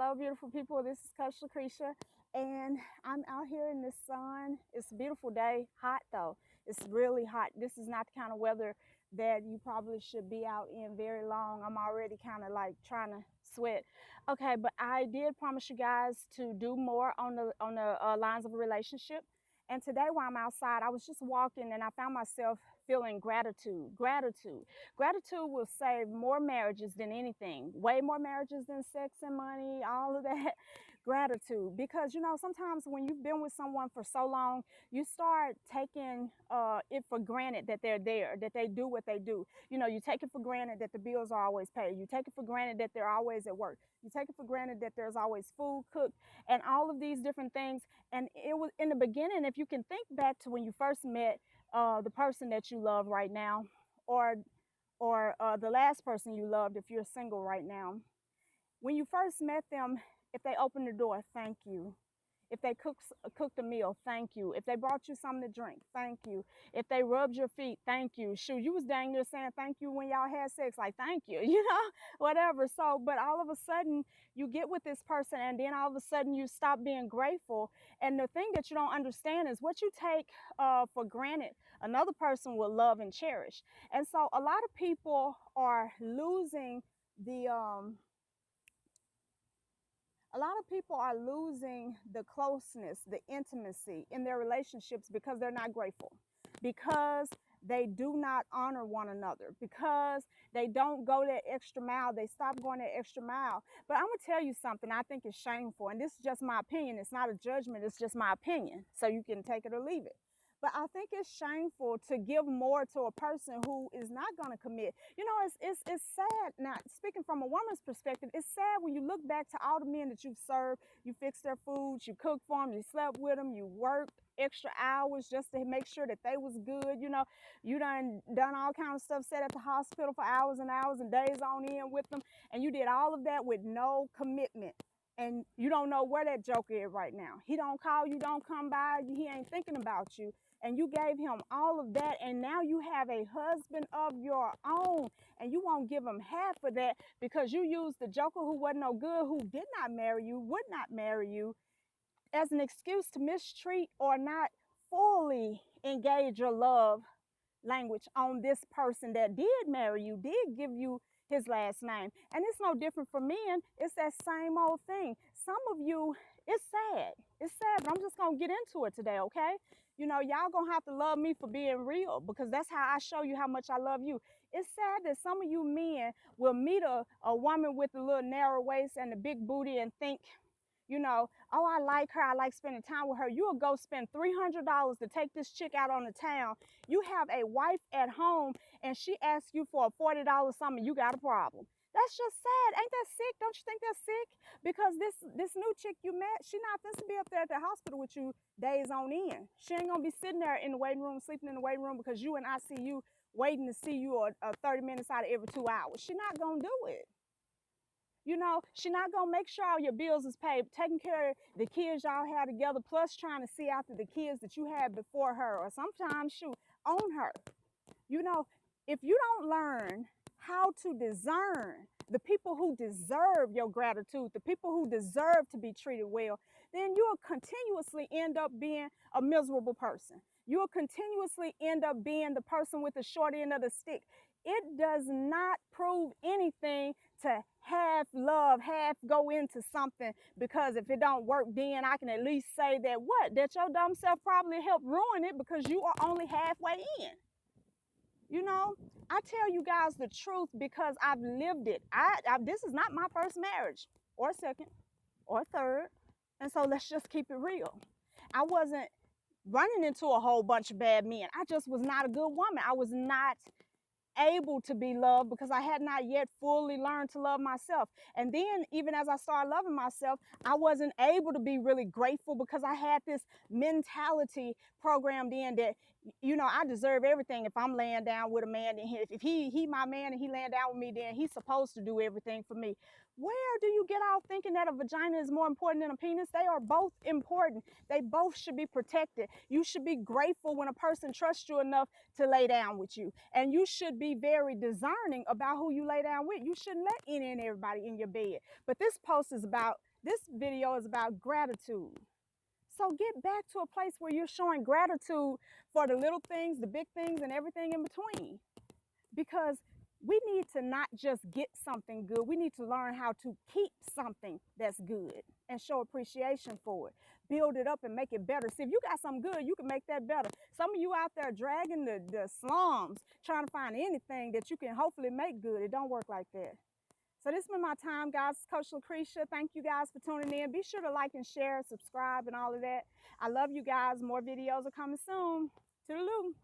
Hello, beautiful people. This is Coach Lucretia, and I'm out here in the sun. It's a beautiful day. Hot though. It's really hot. This is not the kind of weather that you probably should be out in very long. I'm already kind of like trying to sweat. Okay, but I did promise you guys to do more on the lines of a relationship. And today, while I'm outside, I was just walking and I found myself feeling gratitude. Gratitude will save more marriages than anything, way more marriages than sex and money, all of that. Gratitude. Because, sometimes when you've been with someone for so long, you start taking it for granted that they're there, that they do what they do. You take it for granted that the bills are always paid. You take it for granted that they're always at work. You take it for granted that there's always food cooked and all of these different things. And it was in the beginning, if you can think back to when you first met the person that you love right now, or the last person you loved if you're single right now. When you first met them, if they opened the door, thank you. If they cooked a meal, thank you. If they brought you something to drink, thank you. If they rubbed your feet, thank you. Shoot, you was dang near saying thank you when y'all had sex, like thank you, whatever. So, but all of a sudden you get with this person and then all of a sudden you stop being grateful. And the thing that you don't understand is what you take for granted, another person will love and cherish. And so a lot of people are losing the a lot of people are losing the closeness, the intimacy in their relationships because they're not grateful, because they do not honor one another, because they don't go that extra mile. They stop going that extra mile. But I'm going to tell you something I think is shameful, and this is just my opinion. It's not a judgment. It's just my opinion. So you can take it or leave it. But I think it's shameful to give more to a person who is not going to commit. It's sad. Now, speaking from a woman's perspective, it's sad when you look back to all the men that you've served. You fixed their foods, you cooked for them, you slept with them, you worked extra hours just to make sure that they was good. You done all kind of stuff, sat at the hospital for hours and hours and days on end with them, and you did all of that with no commitment. And you don't know where that joker is right now. He don't call you, don't come by, he ain't thinking about you. And you gave him all of that, and now you have a husband of your own, and you won't give him half of that because you used the joker who wasn't no good, who did not marry you, would not marry you, as an excuse to mistreat or not fully engage your love language on this person that did marry you, did give you his last name. And it's no different for men. It's that same old thing. Some of you, it's sad. It's sad, but I'm just going to get into it today, okay? Y'all going to have to love me for being real, because that's how I show you how much I love you. It's sad that some of you men will meet a woman with a little narrow waist and a big booty and think, oh, I like her, I like spending time with her. You'll go spend $300 to take this chick out on the town. You have a wife at home and she asks you for a $40 something, you got a problem. That's just sad. Ain't that sick? Don't you think that's sick? Because this new chick you met, she not supposed to be up there at the hospital with you days on end. She ain't gonna be sitting there in the waiting room, sleeping in the waiting room because you and I see you waiting to see you 30 minutes out of every 2 hours. She not gonna do it. She not gonna make sure all your bills is paid, taking care of the kids y'all had together, plus trying to see after the kids that you had before her, or sometimes shoot, on her. If you don't learn how to discern the people who deserve your gratitude, the people who deserve to be treated well, then you'll continuously end up being a miserable person. You'll continuously end up being the person with the short end of the stick. It does not prove anything to half love, half go into something, because if it don't work, then I can at least say that that your dumb self probably helped ruin it because you are only halfway in. I tell you guys the truth because I've lived it. This is not my first marriage, or second, or third, and so let's just keep it real. I wasn't running into a whole bunch of bad men. I just was not a good woman. I was not able to be loved because I had not yet fully learned to love myself. And then even as I started loving myself, I wasn't able to be really grateful because I had this mentality programmed in that, I deserve everything. If I'm laying down with a man, then if he my man and he laying down with me, then he's supposed to do everything for me. Where do you get out thinking that a vagina is more important than a penis? They are both important. They both should be protected. You should be grateful when a person trusts you enough to lay down with you. And you should be very discerning about who you lay down with. You shouldn't let any and everybody in your bed. But this video is about gratitude. So get back to a place where you're showing gratitude for the little things, the big things, and everything in between. Because we need to not just get something good. We need to learn how to keep something that's good and show appreciation for it. Build it up and make it better. See, if you got something good, you can make that better. Some of you out there dragging the slums, trying to find anything that you can hopefully make good. It don't work like that. So this has been my time, guys. Coach Lucretia. Thank you guys for tuning in. Be sure to like and share, subscribe, and all of that. I love you guys. More videos are coming soon. Toodaloo.